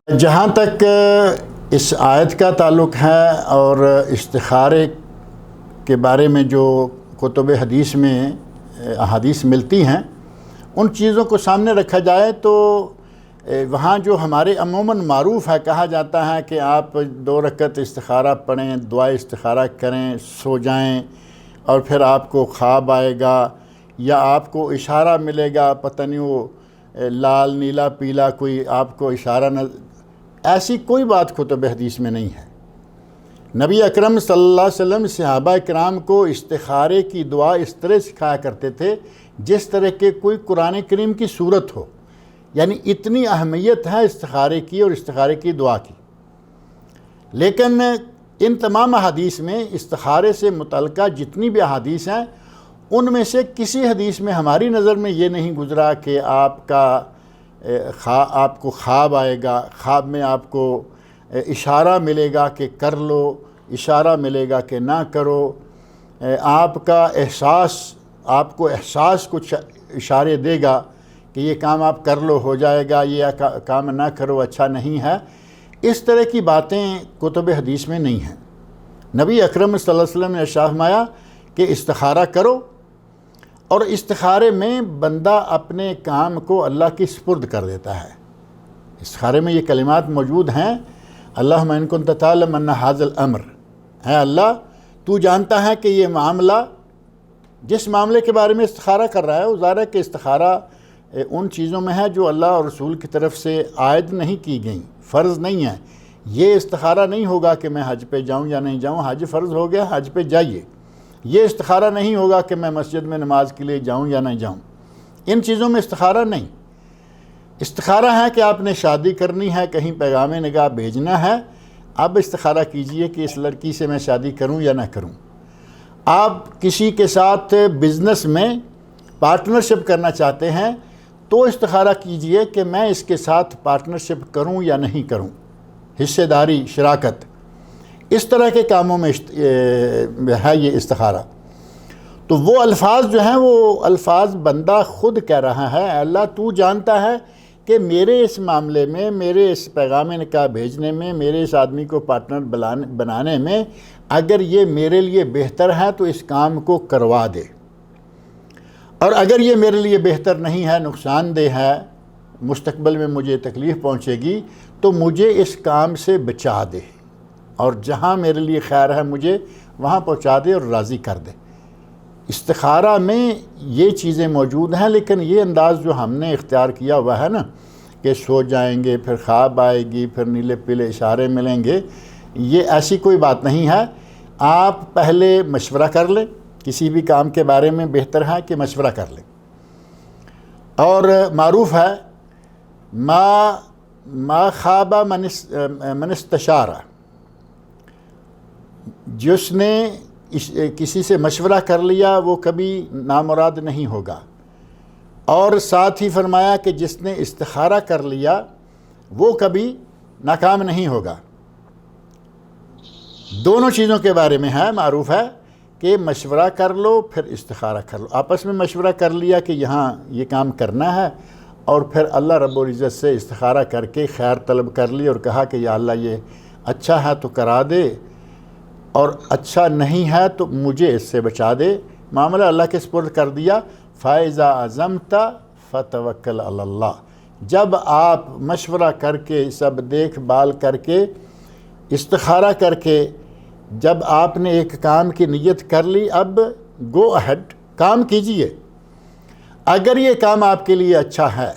جہاں تک اس آیت کا تعلق ہے اور استخارے کے بارے میں جو کتب حدیث میں احادیث ملتی ہیں ان چیزوں کو سامنے رکھا جائے تو وہاں جو ہمارے عموماً معروف ہے، کہا جاتا ہے کہ آپ 2 رکعت استخارہ پڑھیں، دعائے استخارہ کریں، سو جائیں اور پھر آپ کو خواب آئے گا یا آپ کو اشارہ ملے گا، پتہ نہیں وہ لال نیلا پیلا کوئی آپ کو اشارہ ایسی کوئی بات کتب حدیث میں نہیں ہے۔ نبی اکرم صلی اللہ علیہ وسلم صحابہ کرام کو استخارے کی دعا اس طرح سکھایا کرتے تھے جس طرح کہ کوئی قرآن کریم کی صورت ہو، یعنی اتنی اہمیت ہے استخارے کی اور استخارے کی دعا کی۔ لیکن ان تمام احادیث میں استخارے سے متعلقہ جتنی بھی احادیث ہیں ان میں سے کسی حدیث میں ہماری نظر میں یہ نہیں گزرا کہ آپ کو خواب آئے گا، خواب میں آپ کو اشارہ ملے گا کہ کر لو، اشارہ ملے گا کہ نہ کرو، آپ کا احساس، آپ کو احساس کچھ اشارے دے گا کہ یہ کام آپ کر لو ہو جائے گا، یہ کام نہ کرو اچھا نہیں ہے۔ اس طرح کی باتیں کتب حدیث میں نہیں ہیں۔ نبی اکرم صلی اللہ علیہ وسلم نے ارشاد فرمایا کہ استخارہ کرو، اور استخارے میں بندہ اپنے کام کو اللہ کی سپرد کر دیتا ہے۔ استخارے میں یہ کلمات موجود ہیں، اللہم ان کنت تعلم ان ھذا الامر، ہے اللہ تو جانتا ہے کہ یہ معاملہ، جس معاملے کے بارے میں استخارہ کر رہا ہے، وہ ظاہر ہے کہ استخارہ ان چیزوں میں ہے جو اللہ اور رسول کی طرف سے عائد نہیں کی گئیں، فرض نہیں ہے۔ یہ استخارہ نہیں ہوگا کہ میں حج پہ جاؤں یا نہیں جاؤں، حج فرض ہو گیا، حج پہ جائیے۔ یہ استخارہ نہیں ہوگا کہ میں مسجد میں نماز کے لیے جاؤں یا نہیں جاؤں، ان چیزوں میں استخارہ نہیں۔ استخارہ ہے کہ آپ نے شادی کرنی ہے، کہیں پیغام نگاہ بھیجنا ہے، اب استخارہ کیجئے کہ اس لڑکی سے میں شادی کروں یا نہ کروں۔ آپ کسی کے ساتھ بزنس میں پارٹنرشپ کرنا چاہتے ہیں تو استخارہ کیجئے کہ میں اس کے ساتھ پارٹنرشپ کروں یا نہیں کروں، حصے داری، شراکت، اس طرح کے کاموں میں ہے یہ استخارہ۔ تو وہ الفاظ جو ہیں وہ الفاظ بندہ خود کہہ رہا ہے، اللہ تو جانتا ہے کہ میرے اس معاملے میں، میرے اس پیغام نکاح بھیجنے میں، میرے اس آدمی کو پارٹنر بنانے میں اگر یہ میرے لیے بہتر ہے تو اس کام کو کروا دے، اور اگر یہ میرے لیے بہتر نہیں ہے، نقصان دہ ہے، مستقبل میں مجھے تکلیف پہنچے گی تو مجھے اس کام سے بچا دے، اور جہاں میرے لیے خیر ہے مجھے وہاں پہنچا دے اور راضی کر دے۔ استخارہ میں یہ چیزیں موجود ہیں، لیکن یہ انداز جو ہم نے اختیار کیا ہوا ہے نا کہ سو جائیں گے، پھر خواب آئے گی، پھر نیلے پیلے اشارے ملیں گے، یہ ایسی کوئی بات نہیں ہے۔ آپ پہلے مشورہ کر لیں، کسی بھی کام کے بارے میں بہتر ہے کہ مشورہ کر لیں۔ اور معروف ہے ما خواب من استشارہ، جس نے کسی سے مشورہ کر لیا وہ کبھی نامراد نہیں ہوگا، اور ساتھ ہی فرمایا کہ جس نے استخارہ کر لیا وہ کبھی ناکام نہیں ہوگا۔ دونوں چیزوں کے بارے میں ہے، معروف ہے کہ مشورہ کر لو پھر استخارہ کر لو۔ آپس میں مشورہ کر لیا کہ یہاں یہ کام کرنا ہے، اور پھر اللہ رب العزت سے استخارہ کر کے خیر طلب کر لی اور کہا کہ یا اللہ یہ اچھا ہے تو کرا دے، اور اچھا نہیں ہے تو مجھے اس سے بچا دے، معاملہ اللہ کے سپرد کر دیا۔ فَإِذَا عَزَمْتَ فَتَوَكَّلْ عَلَى اللَّهِ، جب آپ مشورہ کر کے، سب دیکھ بھال کر کے، استخارہ کر کے، جب آپ نے ایک کام کی نیت کر لی، اب گو اہیڈ، کام کیجئے۔ اگر یہ کام آپ کے لیے اچھا ہے،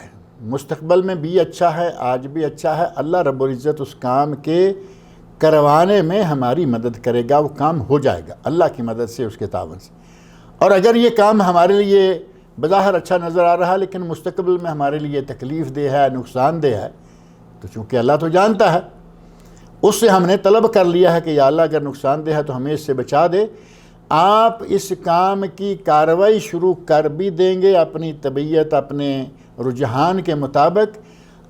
مستقبل میں بھی اچھا ہے، آج بھی اچھا ہے، اللہ رب العزت اس کام کے کروانے میں ہماری مدد کرے گا، وہ کام ہو جائے گا اللہ کی مدد سے، اس کے تعاون سے۔ اور اگر یہ کام ہمارے لیے بظاہر اچھا نظر آ رہا ہے لیکن مستقبل میں ہمارے لیے تکلیف دہ ہے، نقصان دہ ہے، تو چونکہ اللہ تو جانتا ہے، اس سے ہم نے طلب کر لیا ہے کہ یا اللہ اگر نقصان دہ ہے تو ہمیں اس سے بچا دے۔ آپ اس کام کی کارروائی شروع کر بھی دیں گے اپنی طبیعت، اپنے رجحان کے مطابق،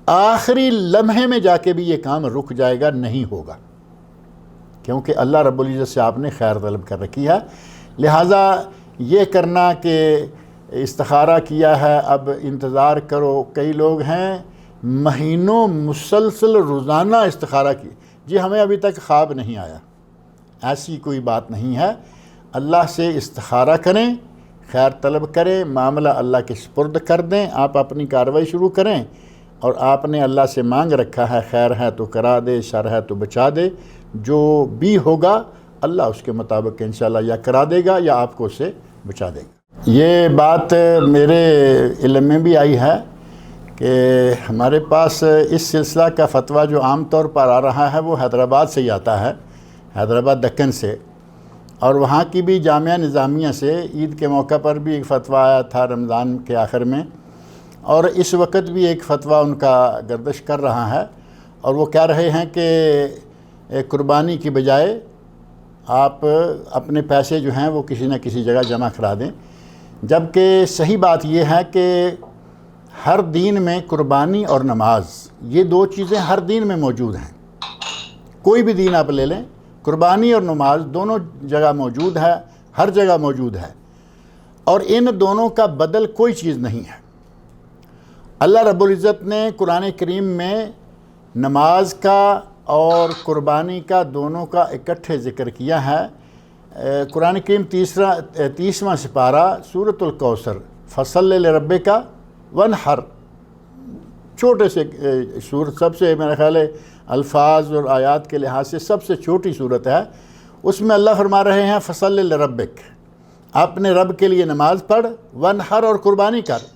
آخری لمحے میں جا کے بھی یہ کام رک جائے گا، نہیں ہوگا، کیونکہ اللہ رب العزت سے آپ نے خیر طلب کر رکھی ہے۔ لہٰذا یہ کرنا کہ استخارہ کیا ہے اب انتظار کرو، کئی لوگ ہیں مہینوں مسلسل روزانہ استخارہ کی. جی ہمیں ابھی تک خواب نہیں آیا، ایسی کوئی بات نہیں ہے. اللہ سے استخارہ کریں، خیر طلب کریں، معاملہ اللہ کے سپرد کر دیں، آپ اپنی کارروائی شروع کریں، اور آپ نے اللہ سے مانگ رکھا ہے خیر ہے تو کرا دے، شر ہے تو بچا دے. جو بھی ہوگا اللہ اس کے مطابق انشاءاللہ یا کرا دے گا یا آپ کو اسے بچا دے گا. یہ بات میرے علم میں بھی آئی ہے کہ ہمارے پاس اس سلسلہ کا فتویٰ جو عام طور پر آ رہا ہے وہ حیدرآباد سے ہی آتا ہے، حیدرآباد دکن سے، اور وہاں کی بھی جامعہ نظامیہ سے عید کے موقع پر بھی ایک فتویٰ آیا تھا رمضان کے آخر میں، اور اس وقت بھی ایک فتویٰ ان کا گردش کر رہا ہے، اور وہ کہہ رہے ہیں کہ قربانی کی بجائے آپ اپنے پیسے جو ہیں وہ کسی نہ کسی جگہ جمع کرا دیں. جبکہ صحیح بات یہ ہے کہ ہر دین میں قربانی اور نماز یہ دو چیزیں ہر دین میں موجود ہیں. کوئی بھی دین آپ لے لیں، قربانی اور نماز دونوں جگہ موجود ہے، ہر جگہ موجود ہے، اور ان دونوں کا بدل کوئی چیز نہیں ہے. اللہ رب العزت نے قرآن کریم میں نماز کا اور قربانی کا دونوں کا اکٹھے ذکر کیا ہے. قرآن کریم 30واں سپارہ سورۃ الکوثر، فصل لربک وانحر، چھوٹے سے سورت، سب سے میرا خیال ہے الفاظ اور آیات کے لحاظ سے سب سے چھوٹی صورت ہے. اس میں اللہ فرما رہے ہیں فصل لربک، اپنے رب کے لیے نماز پڑھ، وانحر اور قربانی کر.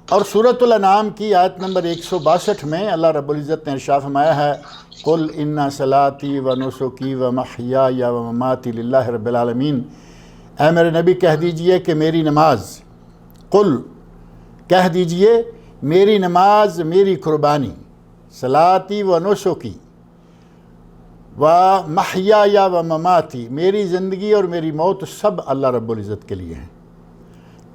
اور سورۃ الانعام کی آیت نمبر 162 میں اللہ رب العزت نے ارشاد فرمایا ہے قل ان صلاتی و نسکی و محیای و مماتی للہ رب العالمین، اے میرے نبی کہہ دیجئے کہ میری نماز، قل کہہ دیجئے میری نماز، میری قربانی، صلاتی و نسکی و محیای و مماتی، میری زندگی اور میری موت سب اللہ رب العزت کے لیے ہیں.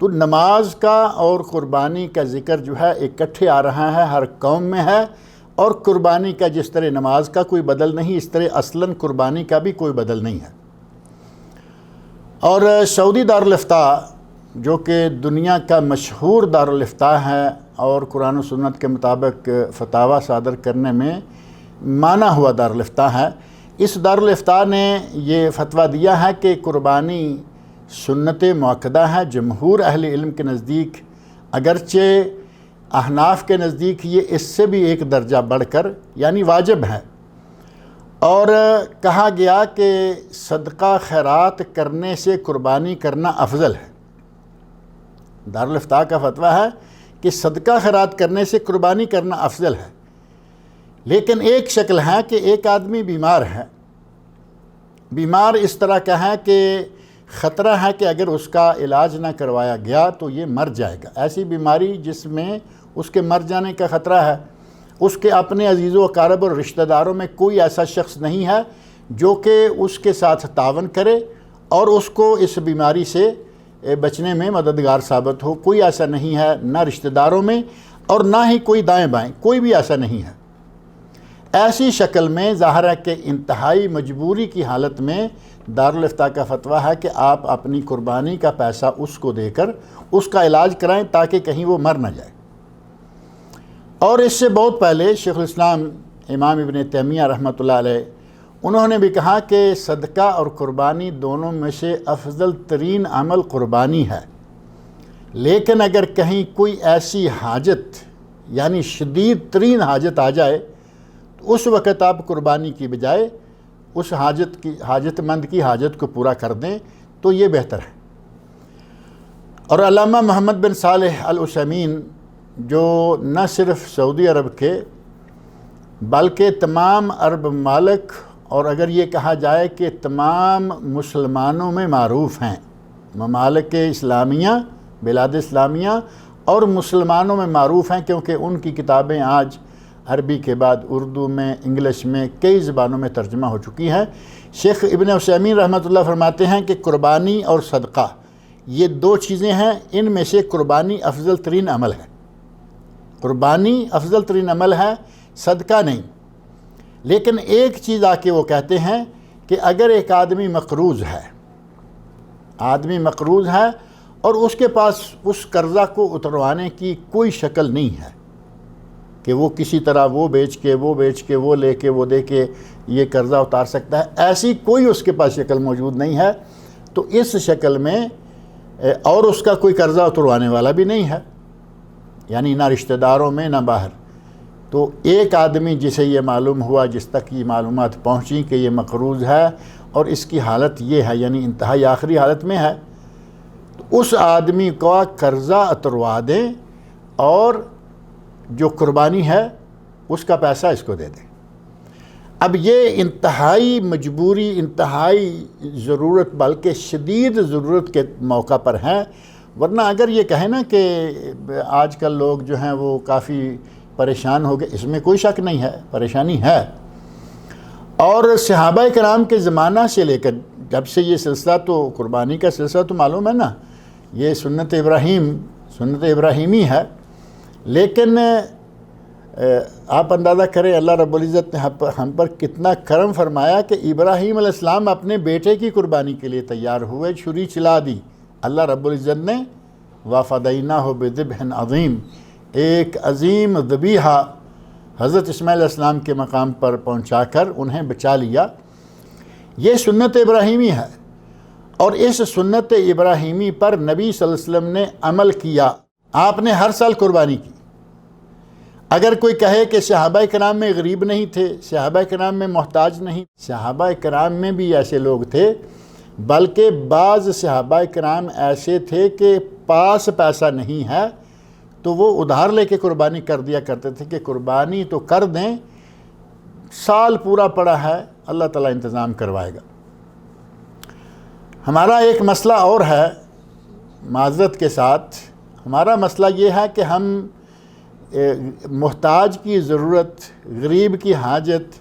تو نماز کا اور قربانی کا ذکر جو ہے اکٹھے آ رہا ہے، ہر قوم میں ہے. اور قربانی کا جس طرح نماز کا کوئی بدل نہیں، اس طرح اصلاً قربانی کا بھی کوئی بدل نہیں ہے. اور سعودی دارالافتاء جو کہ دنیا کا مشہور دارالافتاء ہے اور قرآن و سنت کے مطابق فتاویٰ صادر کرنے میں مانا ہوا دارالافتاء ہے، اس دارالافتاء نے یہ فتویٰ دیا ہے کہ قربانی سنت مؤکدہ ہے. جمہور اہل علم کے نزدیک، اگرچہ احناف کے نزدیک یہ اس سے بھی ایک درجہ بڑھ کر یعنی واجب ہے. اور کہا گیا کہ صدقہ خیرات کرنے سے قربانی کرنا افضل ہے. دارالافتاء کا فتویٰ ہے کہ صدقہ خیرات کرنے سے قربانی کرنا افضل ہے. لیکن ایک شکل ہے کہ ایک آدمی بیمار ہے، بیمار اس طرح کا ہے کہ خطرہ ہے کہ اگر اس کا علاج نہ کروایا گیا تو یہ مر جائے گا. ایسی بیماری جس میں اس کے مر جانے کا خطرہ ہے. اس کے اپنے عزیز و اقارب اور رشتہ داروں میں کوئی ایسا شخص نہیں ہے جو کہ اس کے ساتھ تعاون کرے اور اس کو اس بیماری سے بچنے میں مددگار ثابت ہو. کوئی ایسا نہیں ہے، نہ رشتہ داروں میں اور نہ ہی کوئی دائیں بائیں، کوئی بھی ایسا نہیں ہے. ایسی شکل میں ظاہر ہے کہ انتہائی مجبوری کی حالت میں دارالافتاء کا فتویٰ ہے کہ آپ اپنی قربانی کا پیسہ اس کو دے کر اس کا علاج کرائیں تاکہ کہیں وہ مر نہ جائے. اور اس سے بہت پہلے شیخ الاسلام امام ابن تیمیہ رحمۃ اللہ علیہ انہوں نے بھی کہا کہ صدقہ اور قربانی دونوں میں سے افضل ترین عمل قربانی ہے. لیکن اگر کہیں کوئی ایسی حاجت یعنی شدید ترین حاجت آ جائے تو اس وقت آپ قربانی کی بجائے اس حاجت مند کی حاجت کو پورا کر دیں تو یہ بہتر ہے. اور علامہ محمد بن صالح العثیمین جو نہ صرف سعودی عرب کے بلکہ تمام عرب ممالک اور اگر یہ کہا جائے کہ تمام مسلمانوں میں معروف ہیں، ممالک اسلامیہ، بلاد اسلامیہ اور مسلمانوں میں معروف ہیں کیونکہ ان کی کتابیں آج عربی کے بعد اردو میں، انگلش میں، کئی زبانوں میں ترجمہ ہو چکی ہیں. شیخ ابن عثیمین رحمۃ اللہ فرماتے ہیں کہ قربانی اور صدقہ یہ دو چیزیں ہیں، ان میں سے قربانی افضل ترین عمل ہے. قربانی افضل ترین عمل ہے، صدقہ نہیں. لیکن ایک چیز آ کے وہ کہتے ہیں کہ اگر ایک آدمی مقروض ہے اور اس کے پاس اس قرضہ کو اتروانے کی کوئی شکل نہیں ہے، کہ وہ کسی طرح وہ بیچ کے وہ لے کے وہ دے کے یہ قرضہ اتار سکتا ہے، ایسی کوئی اس کے پاس شکل موجود نہیں ہے۔ تو اس شکل میں اور اس کا کوئی قرضہ اتروانے والا بھی نہیں ہے، یعنی نہ رشتہ داروں میں نہ باہر۔ تو ایک آدمی جسے یہ معلوم ہوا، جس تک یہ معلومات پہنچیں کہ یہ مقروض ہے اور اس کی حالت یہ ہے، یعنی انتہائی آخری حالت میں ہے، تو اس آدمی کا قرضہ اتروا دیں اور جو قربانی ہے اس کا پیسہ اس کو دے دیں۔ اب یہ انتہائی مجبوری، انتہائی ضرورت، بلکہ شدید ضرورت کے موقع پر ہے، ورنہ اگر یہ کہیں نا کہ آج کل لوگ جو ہیں وہ کافی پریشان ہو گئے، اس میں کوئی شک نہیں ہے، پریشانی ہے۔ اور صحابہ کرام کے زمانہ سے لے کر جب سے یہ سلسلہ، تو قربانی کا سلسلہ تو معلوم ہے نا، یہ سنت ابراہیمی ہے، لیکن آپ اندازہ کریں اللہ رب العزت نے ہم پر کتنا کرم فرمایا کہ ابراہیم علیہ السلام اپنے بیٹے کی قربانی کے لیے تیار ہوئے، چھری چلا دی، اللہ رب العزت نے وَفَدَيْنَاهُ بِذِبْحٍ عَظِيمٍ، ایک عظیم ذبیحہ حضرت اسماعیل علیہ السلام کے مقام پر پہنچا کر انہیں بچا لیا۔ یہ سنت ابراہیمی ہے، اور اس سنت ابراہیمی پر نبی صلی اللہ علیہ وسلم نے عمل کیا۔ آپ نے ہر سال قربانی کی۔ اگر کوئی کہے کہ صحابہ کرام میں غریب نہیں تھے، صحابہ کرام میں محتاج نہیں، صحابہ کرام میں بھی ایسے لوگ تھے، بلکہ بعض صحابہ کرام ایسے تھے کہ پاس پیسہ نہیں ہے تو وہ ادھار لے کے قربانی کر دیا کرتے تھے کہ قربانی تو کر دیں، سال پورا پڑا ہے، اللہ تعالیٰ انتظام کروائے گا۔ ہمارا ایک مسئلہ اور ہے، معذرت کے ساتھ ہمارا مسئلہ یہ ہے کہ ہم محتاج کی ضرورت، غریب کی حاجت،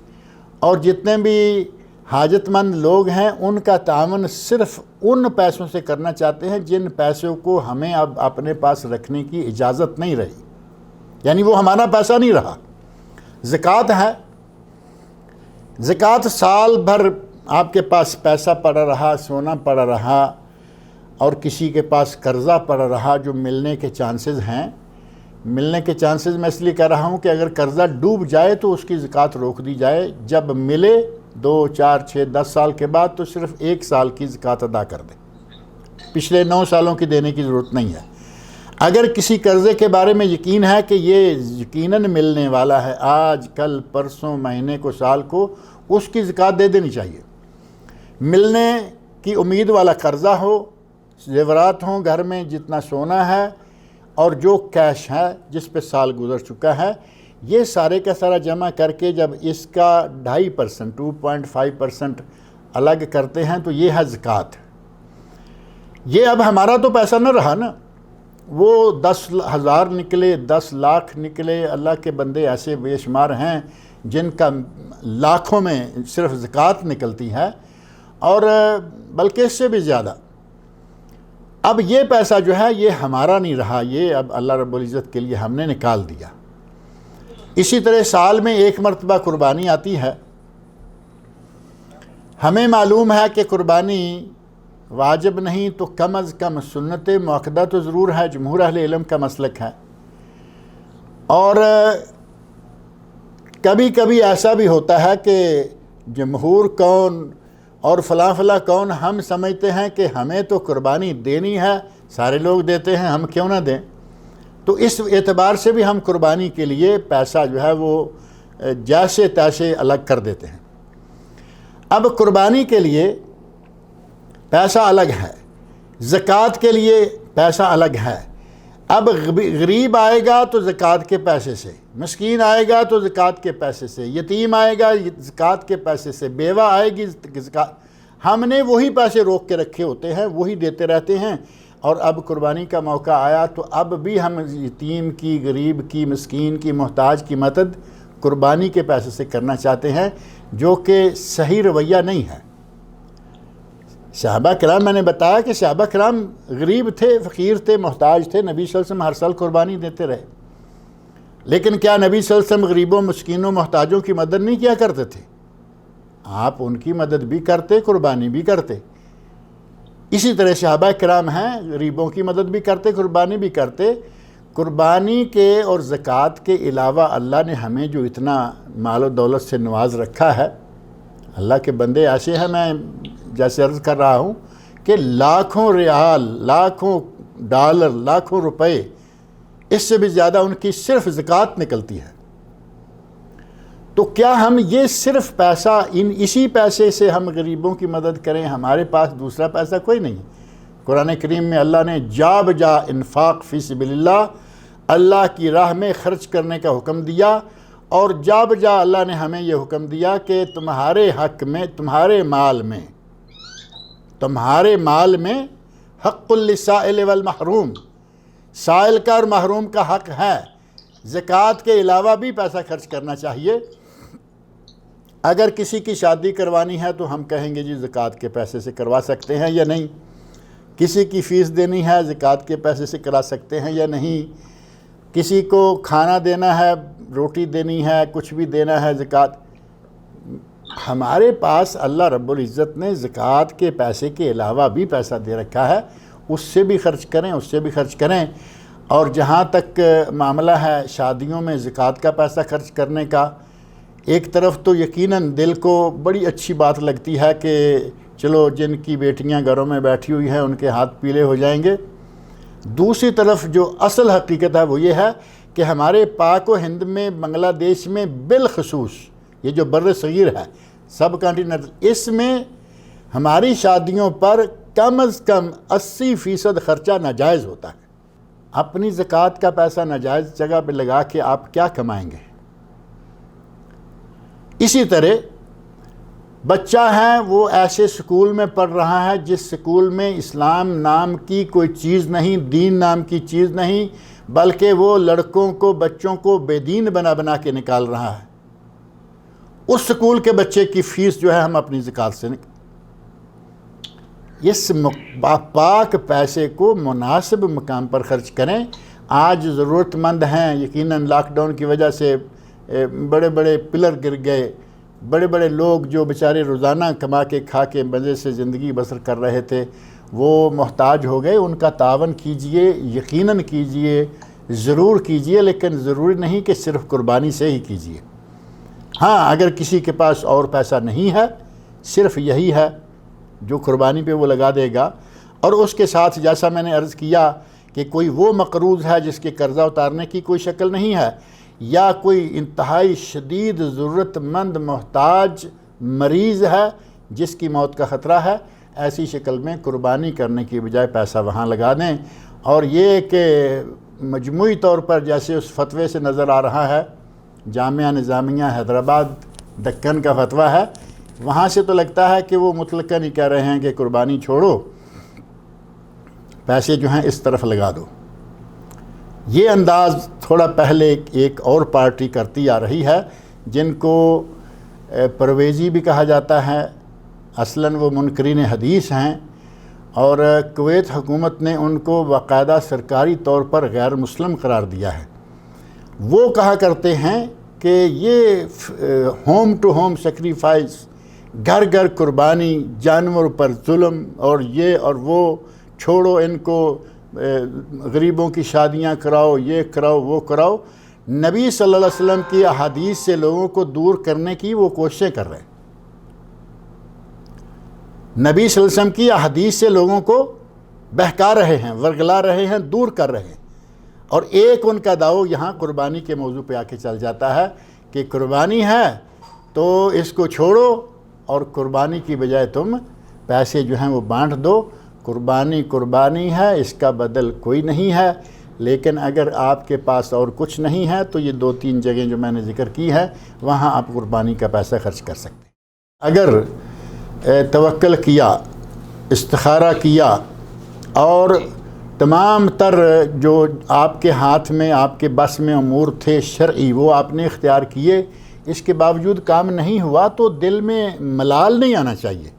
اور جتنے بھی حاجت مند لوگ ہیں ان کا تعاون صرف ان پیسوں سے کرنا چاہتے ہیں جن پیسوں کو ہمیں اب اپنے پاس رکھنے کی اجازت نہیں رہی، یعنی وہ ہمارا پیسہ نہیں رہا۔ زکوٰۃ ہے، زکوٰۃ سال بھر آپ کے پاس پیسہ پڑا رہا، سونا پڑا رہا، اور کسی کے پاس قرضہ پڑا رہا جو ملنے کے چانسز ہیں۔ ملنے کے چانسز میں اس لیے کہہ رہا ہوں کہ اگر قرضہ ڈوب جائے تو اس کی زکوٰۃ روک دی جائے، جب ملے 2، 4، 6، 10 سال کے بعد تو صرف 1 سال کی زکوٰۃ ادا کر دیں، پچھلے 9 سالوں کی دینے کی ضرورت نہیں ہے۔ اگر کسی قرضے کے بارے میں یقین ہے کہ یہ یقیناً ملنے والا ہے، آج کل پرسوں مہینے کو سال کو، اس کی زکوٰۃ دے دینی چاہیے۔ ملنے کی امید والا قرضہ ہو، زیورات ہوں گھر میں، جتنا سونا ہے اور جو کیش ہے جس پہ سال گزر چکا ہے، یہ سارے کا سارا جمع کر کے جب اس کا 2.5%، 2.5% الگ کرتے ہیں تو یہ ہے زکوٰۃ۔ یہ اب ہمارا تو پیسہ نہ رہا نا، وہ 10,000 نکلے، 10 لاکھ نکلے، اللہ کے بندے ایسے بے شمار ہیں جن کا لاکھوں میں صرف زکوٰۃ نکلتی ہے، اور بلکہ اس سے بھی زیادہ۔ اب یہ پیسہ جو ہے یہ ہمارا نہیں رہا، یہ اب اللہ رب العزت کے لیے ہم نے نکال دیا۔ اسی طرح سال میں 1 مرتبہ قربانی آتی ہے۔ ہمیں معلوم ہے کہ قربانی واجب نہیں تو کم از کم سنت مؤکدہ تو ضرور ہے، جمہور اہل علم کا مسلک ہے۔ اور کبھی کبھی ایسا بھی ہوتا ہے کہ جمہور کون اور فلاں فلاں کون ہم سمجھتے ہیں کہ ہمیں تو قربانی دینی ہے، سارے لوگ دیتے ہیں، ہم کیوں نہ دیں؟ تو اس اعتبار سے بھی ہم قربانی کے لیے پیسہ جو ہے وہ جیسے تیسے الگ کر دیتے ہیں۔ اب قربانی کے لیے پیسہ الگ ہے، زکوٰۃ کے لیے پیسہ الگ ہے۔ اب غریب آئے گا تو زکوٰۃ کے پیسے سے، مسکین آئے گا تو زکوٰۃ کے پیسے سے، یتیم آئے گا زکوٰۃ کے پیسے سے، بیوہ آئے گی زکوٰۃ۔ ہم نے وہی پیسے روک کے رکھے ہوتے ہیں، وہی دیتے رہتے ہیں، اور اب قربانی کا موقع آیا تو اب بھی ہم یتیم کی، غریب کی، مسکین کی، محتاج کی مدد قربانی کے پیسے سے کرنا چاہتے ہیں، جو کہ صحیح رویہ نہیں ہے۔ صحابہ کرام، میں نے بتایا کہ صحابہ کرام غریب تھے، فقیر تھے، محتاج تھے، نبی صلی اللہ علیہ وسلم ہر سال قربانی دیتے رہے، لیکن کیا نبی صلی اللہ علیہ وسلم غریبوں، مسکینوں، محتاجوں کی مدد نہیں کیا کرتے تھے؟ آپ ان کی مدد بھی کرتے، قربانی بھی کرتے۔ اسی طرح صحابہ کرام ہیں، غریبوں کی مدد بھی کرتے، قربانی بھی کرتے۔ قربانی کے اور زکوٰۃ کے علاوہ اللہ نے ہمیں جو اتنا مال و دولت سے نواز رکھا ہے، اللہ کے بندے ایسے ہیں، میں جیسے عرض کر رہا ہوں کہ لاکھوں ریال، لاکھوں ڈالر، لاکھوں روپے، اس سے بھی زیادہ ان کی صرف زکوٰۃ نکلتی ہے۔ تو کیا ہم یہ صرف پیسہ، اسی پیسے سے ہم غریبوں کی مدد کریں؟ ہمارے پاس دوسرا پیسہ کوئی نہیں۔ قرآن کریم میں اللہ نے جا بجا انفاق فی سبیل اللہ، اللہ کی راہ میں خرچ کرنے کا حکم دیا، اور جا بجا اللہ نے ہمیں یہ حکم دیا کہ تمہارے حق میں، تمہارے مال میں حق للسائل والمحروم، سائل کا اور محروم کا حق ہے۔ زکوٰۃ کے علاوہ بھی پیسہ خرچ کرنا چاہیے۔ اگر کسی کی شادی کروانی ہے تو ہم کہیں گے جی زکوٰۃ کے پیسے سے کروا سکتے ہیں یا نہیں، کسی کی فیس دینی ہے زکوٰۃ کے پیسے سے کرا سکتے ہیں یا نہیں، کسی کو کھانا دینا ہے، روٹی دینی ہے، کچھ بھی دینا ہے زکوٰۃ، ہمارے پاس اللہ رب العزت نے زکوٰۃ کے پیسے کے علاوہ بھی پیسہ دے رکھا ہے، اس سے بھی خرچ کریں، اس سے بھی خرچ کریں۔ اور جہاں تک معاملہ ہے شادیوں میں زکوٰۃ کا پیسہ خرچ کرنے کا، ایک طرف تو یقیناً دل کو بڑی اچھی بات لگتی ہے کہ چلو جن کی بیٹیاں گھروں میں بیٹھی ہوئی ہیں ان کے ہاتھ پیلے ہو جائیں گے۔ دوسری طرف جو اصل حقیقت ہے وہ یہ ہے کہ ہمارے پاک و ہند میں، بنگلہ دیش میں بالخصوص، یہ جو بر صغیر ہے، سب کانٹیننٹ، اس میں ہماری شادیوں پر کم از کم 80% خرچہ ناجائز ہوتا ہے۔ اپنی زکوٰۃ کا پیسہ ناجائز جگہ پہ لگا کے آپ کیا کمائیں گے؟ اسی طرح بچہ ہے وہ ایسے سکول میں پڑھ رہا ہے جس سکول میں اسلام نام کی کوئی چیز نہیں، دین نام کی چیز نہیں، بلکہ وہ لڑکوں کو، بچوں کو بے دین بنا کے نکال رہا ہے۔ اس سکول کے بچے کی فیس جو ہے ہم اپنی زکوٰۃ سے اس پاک پیسے کو مناسب مقام پر خرچ کریں۔ آج ضرورت مند ہیں، یقیناً لاک ڈاؤن کی وجہ سے بڑے بڑے پلر گر گئے، بڑے بڑے لوگ جو بیچارے روزانہ کما کے کھا کے مزے سے زندگی بسر کر رہے تھے وہ محتاج ہو گئے۔ ان کا تعاون کیجئے، یقیناً کیجئے، ضرور کیجئے، لیکن ضروری نہیں کہ صرف قربانی سے ہی کیجئے۔ ہاں، اگر کسی کے پاس اور پیسہ نہیں ہے، صرف یہی ہے جو قربانی پہ وہ لگا دے گا، اور اس کے ساتھ جیسا میں نے عرض کیا کہ کوئی وہ مقروض ہے جس کے قرضہ اتارنے کی کوئی شکل نہیں ہے، یا کوئی انتہائی شدید ضرورت مند محتاج مریض ہے جس کی موت کا خطرہ ہے، ایسی شکل میں قربانی کرنے کی بجائے پیسہ وہاں لگا دیں۔ اور یہ کہ مجموعی طور پر جیسے اس فتوے سے نظر آ رہا ہے، جامعہ نظامیہ حیدرآباد دکن کا فتویٰ ہے، وہاں سے تو لگتا ہے کہ وہ مطلقاً ہی کہہ رہے ہیں کہ قربانی چھوڑو، پیسے جو ہیں اس طرف لگا دو۔ یہ انداز تھوڑا پہلے ایک اور پارٹی کرتی آ رہی ہے جن کو پرویزی بھی کہا جاتا ہے، اصلاً وہ منکرین حدیث ہیں، اور کویت حکومت نے ان کو باقاعدہ سرکاری طور پر غیر مسلم قرار دیا ہے۔ وہ کہا کرتے ہیں کہ یہ ہوم ٹو ہوم سیکریفائس، گھر گھر قربانی، جانور پر ظلم، اور یہ اور وہ، چھوڑو ان کو، غریبوں کی شادیاں کراؤ، یہ کراؤ، وہ کراؤ۔ نبی صلی اللہ علیہ وسلم کی احادیث سے لوگوں کو دور کرنے کی وہ کوششیں کر رہے ہیں۔ نبی صلی اللہ علیہ وسلم کی احادیث سے لوگوں کو بہکا رہے ہیں، ورگلا رہے ہیں، دور کر رہے ہیں، اور ایک ان کا داؤ یہاں قربانی کے موضوع پہ آ کے چل جاتا ہے کہ قربانی ہے تو اس کو چھوڑو، اور قربانی کی بجائے تم پیسے جو ہیں وہ بانٹ دو۔ قربانی ہے، اس کا بدل کوئی نہیں ہے، لیکن اگر آپ کے پاس اور کچھ نہیں ہے تو یہ 2-3 جگہیں جو میں نے ذکر کی ہے وہاں آپ قربانی کا پیسہ خرچ کر سکتے ہیں۔ اگر توکل کیا، استخارہ کیا، اور تمام تر جو آپ کے ہاتھ میں، آپ کے بس میں امور تھے شرعی وہ آپ نے اختیار کیے، اس کے باوجود کام نہیں ہوا تو دل میں ملال نہیں آنا چاہیے،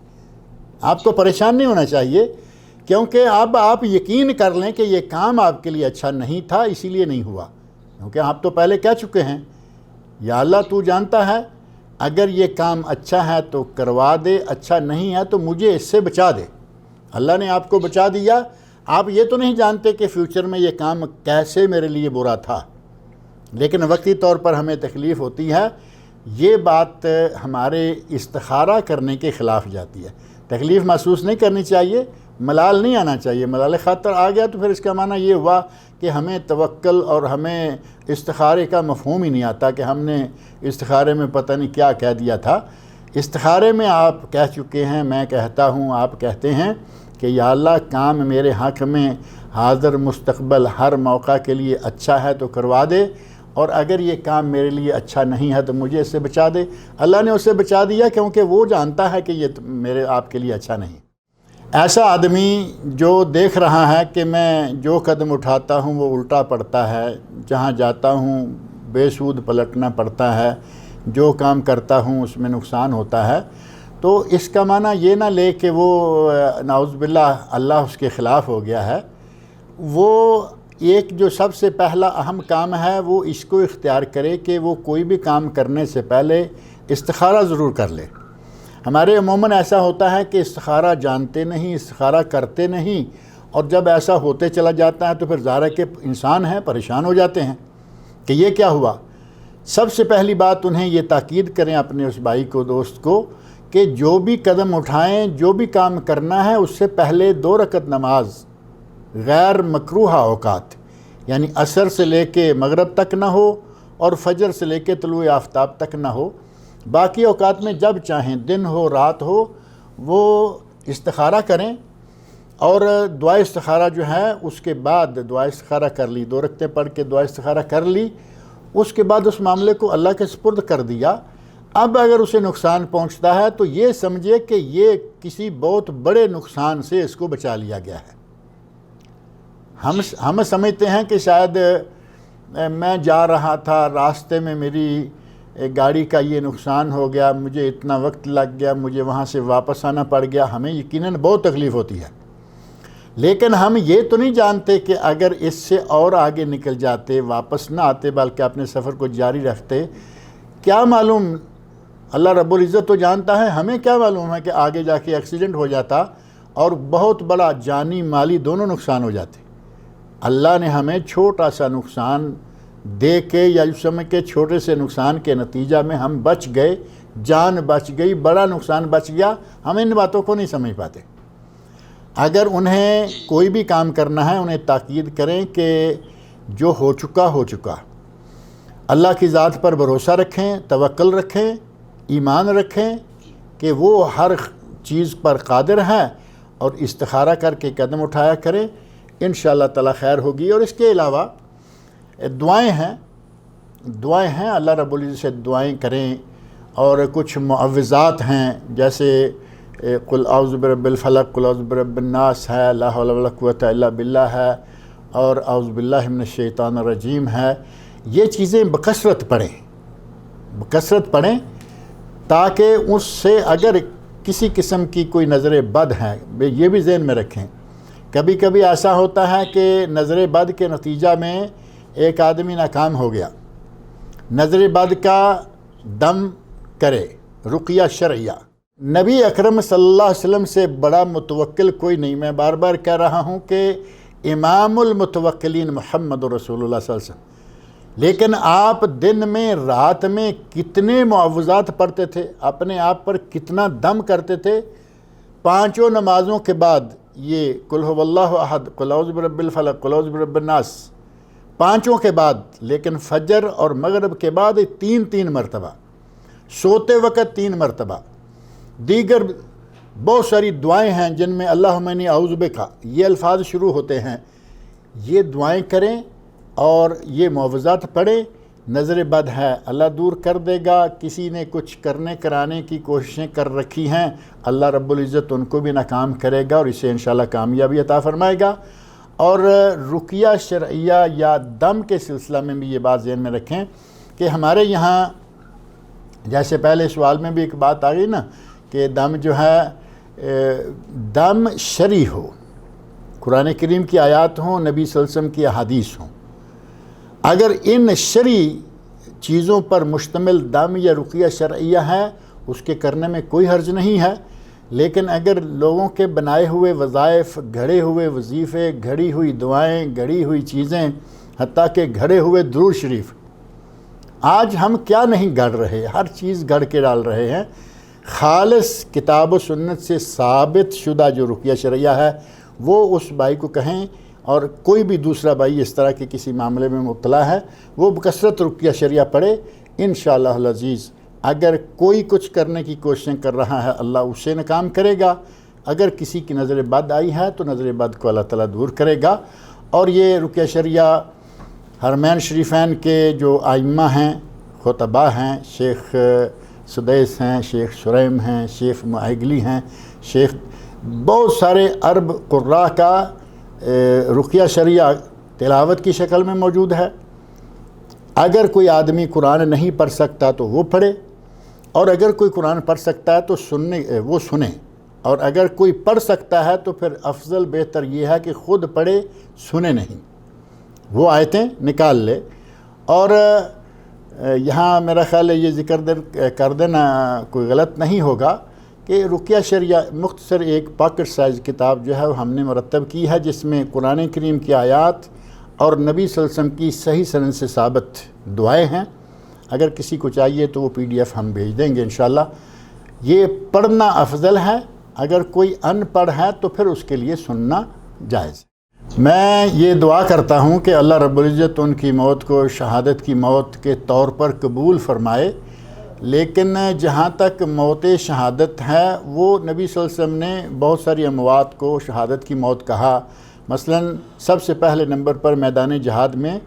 آپ کو پریشان نہیں ہونا چاہیے، کیونکہ اب آپ یقین کر لیں کہ یہ کام آپ کے لیے اچھا نہیں تھا، اسی لیے نہیں ہوا، کیونکہ آپ تو پہلے کہہ چکے ہیں یا اللہ تو جانتا ہے، اگر یہ کام اچھا ہے تو کروا دے، اچھا نہیں ہے تو مجھے اس سے بچا دے۔ اللہ نے آپ کو بچا دیا، آپ یہ تو نہیں جانتے کہ فیوچر میں یہ کام کیسے میرے لیے برا تھا، لیکن وقتی طور پر ہمیں تکلیف ہوتی ہے، یہ بات ہمارے استخارہ کرنے کے خلاف جاتی ہے۔ تکلیف محسوس نہیں کرنی چاہیے، ملال نہیں آنا چاہیے۔ ملال خاطر آ گیا تو پھر اس کا معنی یہ ہوا کہ ہمیں توکل اور ہمیں استخارے کا مفہوم ہی نہیں آتا، کہ ہم نے استخارے میں پتہ نہیں کیا کہہ دیا تھا۔ استخارے میں آپ کہہ چکے ہیں، میں کہتا ہوں، آپ کہتے ہیں کہ یا اللہ کام میرے حق میں حاضر مستقبل ہر موقع کے لیے اچھا ہے تو کروا دے، اور اگر یہ کام میرے لیے اچھا نہیں ہے تو مجھے اس سے بچا دے۔ اللہ نے اسے بچا دیا کیونکہ وہ جانتا ہے کہ یہ میرے آپ کے لیے اچھا نہیں۔ ایسا آدمی جو دیکھ رہا ہے کہ میں جو قدم اٹھاتا ہوں وہ الٹا پڑتا ہے، جہاں جاتا ہوں بے سود پلٹنا پڑتا ہے، جو کام کرتا ہوں اس میں نقصان ہوتا ہے، تو اس کا معنی یہ نہ لے کہ وہ نعوذ باللہ اللہ اس کے خلاف ہو گیا ہے۔ وہ ایک جو سب سے پہلا اہم کام ہے وہ اس کو اختیار کرے کہ وہ کوئی بھی کام کرنے سے پہلے استخارہ ضرور کر لے۔ ہمارے عموماً ایسا ہوتا ہے کہ استخارہ جانتے نہیں، استخارہ کرتے نہیں، اور جب ایسا ہوتے چلا جاتا ہے تو پھر ظاہر ہے کہ انسان ہیں پریشان ہو جاتے ہیں کہ یہ کیا ہوا۔ سب سے پہلی بات انہیں یہ تاکید کریں اپنے اس بھائی کو، دوست کو، کہ جو بھی قدم اٹھائیں، جو بھی کام کرنا ہے، اس سے پہلے 2 رکعت نماز غیر مکروہ اوقات، یعنی عصر سے لے کے مغرب تک نہ ہو اور فجر سے لے کے طلوع آفتاب تک نہ ہو، باقی اوقات میں جب چاہیں، دن ہو رات ہو، وہ استخارہ کریں۔ اور دعا استخارہ جو ہے اس کے بعد دعا استخارہ کر لی، 2 رکعتیں پڑھ کے دعا استخارہ کر لی، اس کے بعد اس معاملے کو اللہ کے سپرد کر دیا۔ اب اگر اسے نقصان پہنچتا ہے تو یہ سمجھے کہ یہ کسی بہت بڑے نقصان سے اس کو بچا لیا گیا ہے۔ ہم سمجھتے ہیں کہ شاید میں جا رہا تھا، راستے میں میری گاڑی کا یہ نقصان ہو گیا، مجھے اتنا وقت لگ گیا، مجھے وہاں سے واپس آنا پڑ گیا، ہمیں یقیناً بہت تکلیف ہوتی ہے، لیکن ہم یہ تو نہیں جانتے کہ اگر اس سے اور آگے نکل جاتے، واپس نہ آتے بلکہ اپنے سفر کو جاری رکھتے، کیا معلوم، اللہ رب العزت تو جانتا ہے، ہمیں کیا معلوم ہے کہ آگے جا کے ایکسیڈنٹ ہو جاتا اور بہت بڑا جانی مالی دونوں نقصان ہو جاتے۔ اللہ نے ہمیں چھوٹا سا نقصان دے کے، یا اس سمے کے چھوٹے سے نقصان کے نتیجہ میں ہم بچ گئے، جان بچ گئی، بڑا نقصان بچ گیا، ہم ان باتوں کو نہیں سمجھ پاتے۔ اگر انہیں کوئی بھی کام کرنا ہے انہیں تاکید کریں کہ جو ہو چکا ہو چکا، اللہ کی ذات پر بھروسہ رکھیں، توکل رکھیں، ایمان رکھیں کہ وہ ہر چیز پر قادر ہے، اور استخارہ کر کے قدم اٹھایا کریں، انشاءاللہ تعالی خیر ہوگی۔ اور اس کے علاوہ دعائیں ہیں، اللہ رب العزت سے دعائیں کریں، اور کچھ معوذات ہیں جیسے قل اعوذ برب الفلق، قل اعوذ برب الناس ہے، لا حول ولا قوۃ الا باللہ ہے، اور اعوذ باللہ من الشیطان الرجیم ہے۔ یہ چیزیں بکثرت پڑھیں تاکہ اس سے اگر کسی قسم کی کوئی نظر بد ہے، یہ بھی ذہن میں رکھیں۔ کبھی کبھی ایسا ہوتا ہے کہ نظر بد کے نتیجہ میں ایک آدمی ناکام ہو گیا، نظر بد کا دم کرے، رقیہ شرعیہ۔ نبی اکرم صلی اللہ علیہ وسلم سے بڑا متوکل کوئی نہیں۔ میں بار بار کہہ رہا ہوں کہ امام المتوکلین محمد رسول اللہ صلی اللہ علیہ وسلم، لیکن آپ دن میں رات میں کتنے معوذات پڑھتے تھے، اپنے آپ پر کتنا دم کرتے تھے۔ 5 نمازوں کے بعد یہ قل هو اللہ احد، قل اعوذ برب الفلق، قل اعوذ برب الناس، 5 کے بعد، لیکن فجر اور مغرب کے بعد 3 مرتبہ، سوتے وقت 3 مرتبہ۔ دیگر بہت ساری دعائیں ہیں جن میں اللہم انی اعوذ بک یہ الفاظ شروع ہوتے ہیں۔ یہ دعائیں کریں اور یہ معوذات پڑھیں۔ نظر بد ہے اللہ دور کر دے گا، کسی نے کچھ کرانے کی کوششیں کر رکھی ہیں، اللہ رب العزت ان کو بھی ناکام کرے گا اور اسے انشاءاللہ کامیابی عطا فرمائے گا۔ اور رقیہ شرعیہ یا دم کے سلسلہ میں بھی یہ بات ذہن میں رکھیں کہ ہمارے یہاں جیسے پہلے سوال میں بھی ایک بات آ گئی نا کہ دم جو ہے دم شرعی ہو، قرآن کریم کی آیات ہوں، نبی صلی اللہ علیہ وسلم کی احادیث ہوں۔ اگر ان شرعی چیزوں پر مشتمل دم یا رقیہ شرعیہ ہے، اس کے کرنے میں کوئی حرج نہیں ہے، لیکن اگر لوگوں کے بنائے ہوئے وظائف، گھڑے ہوئے وظیفے، گھڑی ہوئی دعائیں، گھڑی ہوئی چیزیں، حتیٰ کہ گھڑے ہوئے درود شریف، آج ہم کیا نہیں گھڑ رہے، ہر چیز گھڑ کے ڈال رہے ہیں۔ خالص کتاب و سنت سے ثابت شدہ جو رقیہ شرعیہ ہے وہ اس بھائی کو کہیں، اور کوئی بھی دوسرا بھائی اس طرح کے کسی معاملے میں مبتلا ہے وہ بکثرت رقیہ شرعیہ پڑھے۔ انشاءاللہ العزیز اگر کوئی کچھ کرنے کی کوششیں کر رہا ہے اللہ اسے ناکام کرے گا، اگر کسی کی نظر بد آئی ہے تو نظر بد کو اللہ تعالیٰ دور کرے گا۔ اور یہ رقیہ شرعیہ حرمین شریفین کے جو ائمہ ہیں، خطباء ہیں، شیخ سدیس ہیں، شیخ شریم ہیں، شیخ معیگلی ہیں، شیخ بہت سارے عرب قراء کا رقیہ شرعیہ تلاوت کی شکل میں موجود ہے۔ اگر کوئی آدمی قرآن نہیں پڑھ سکتا تو وہ پڑھے، اور اگر کوئی قرآن پڑھ سکتا ہے تو وہ سنے، اور اگر کوئی پڑھ سکتا ہے تو پھر افضل بہتر یہ ہے کہ خود پڑھے، سنے نہیں، وہ آیتیں نکال لے۔ اور یہاں میرا خیال ہے یہ ذکر کر دینا کوئی غلط نہیں ہوگا کہ رقیہ شرعیہ مختصر ایک پاکٹ سائز کتاب جو ہے وہ ہم نے مرتب کی ہے، جس میں قرآن کریم کی آیات اور نبی صلی اللہ علیہ وسلم کی صحیح سند سے ثابت دعائیں ہیں۔ اگر کسی کو چاہیے تو وہ PDF ہم بھیج دیں گے انشاءاللہ۔ یہ پڑھنا افضل ہے، اگر کوئی ان پڑھ ہے تو پھر اس کے لیے سننا جائز ہے۔ میں یہ دعا کرتا ہوں کہ اللہ رب العزت ان کی موت کو شہادت کی موت کے طور پر قبول فرمائے، لیکن جہاں تک موت شہادت ہے وہ نبی صلی اللہ علیہ وسلم نے بہت ساری اموات کو شہادت کی موت کہا۔ مثلا سب سے پہلے نمبر پر میدان جہاد میں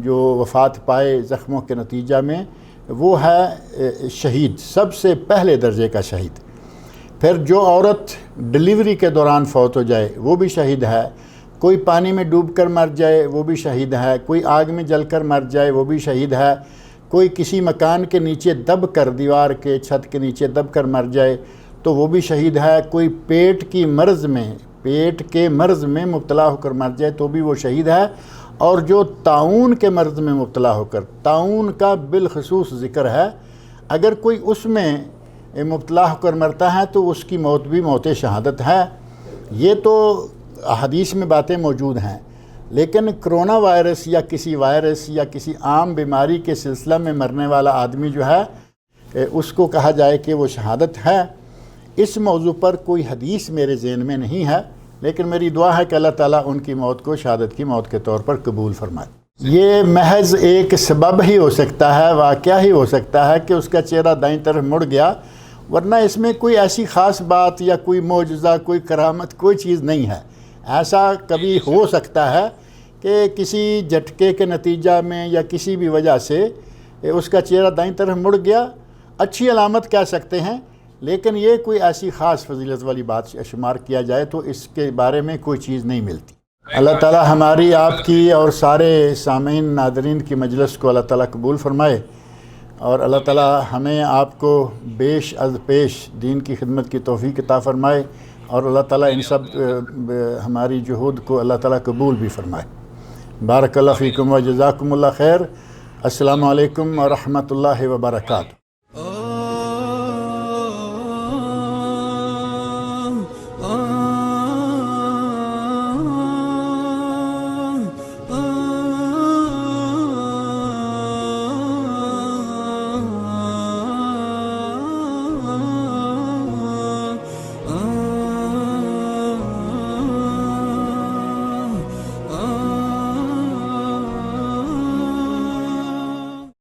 جو وفات پائے زخموں کے نتیجہ میں وہ ہے شہید، سب سے پہلے درجے کا شہید۔ پھر جو عورت ڈلیوری کے دوران فوت ہو جائے وہ بھی شہید ہے، کوئی پانی میں ڈوب کر مر جائے وہ بھی شہید ہے، کوئی آگ میں جل کر مر جائے وہ بھی شہید ہے، کوئی کسی مکان کے نیچے دب کر، دیوار کے چھت کے نیچے دب کر مر جائے تو وہ بھی شہید ہے، کوئی پیٹ کے مرض میں مبتلا ہو کر مر جائے تو بھی وہ شہید ہے، اور جو طاعون کے مرض میں مبتلا ہو کر، طاعون کا بالخصوص ذکر ہے، اگر کوئی اس میں مبتلا ہو کر مرتا ہے تو اس کی موت بھی موت شہادت ہے۔ یہ تو احادیث میں باتیں موجود ہیں، لیکن کرونا وائرس یا کسی عام بیماری کے سلسلہ میں مرنے والا آدمی جو ہے اس کو کہا جائے کہ وہ شہادت ہے، اس موضوع پر کوئی حدیث میرے ذہن میں نہیں ہے، لیکن میری دعا ہے کہ اللہ تعالیٰ ان کی موت کو شہادت کی موت کے طور پر قبول فرمائے۔ یہ محض ایک سبب ہی ہو سکتا ہے، واقعہ ہی ہو سکتا ہے کہ اس کا چہرہ دائیں طرف مڑ گیا، ورنہ اس میں کوئی ایسی خاص بات یا کوئی معجزہ، کوئی کرامت، کوئی چیز نہیں ہے۔ ایسا کبھی ہو سکتا ہے کہ کسی جھٹکے کے نتیجہ میں یا کسی بھی وجہ سے اس کا چہرہ دائیں طرف مڑ گیا، اچھی علامت کہہ سکتے ہیں، لیکن یہ کوئی ایسی خاص فضیلت والی بات شمار کیا جائے تو اس کے بارے میں کوئی چیز نہیں ملتی۔ اللہ تعالیٰ ہماری، آپ کی اور سارے سامعین ناظرین کی مجلس کو اللہ تعالیٰ قبول فرمائے، اور اللہ تعالیٰ ہمیں آپ کو بیش از پیش دین کی خدمت کی توفیق عطا فرمائے، اور اللہ تعالیٰ ان سب ہماری جہود کو اللہ تعالیٰ قبول بھی فرمائے۔ بارک اللہ فیکم و جزاکم اللہ خیر۔ السلام علیکم ورحمۃ اللہ وبرکاتہ۔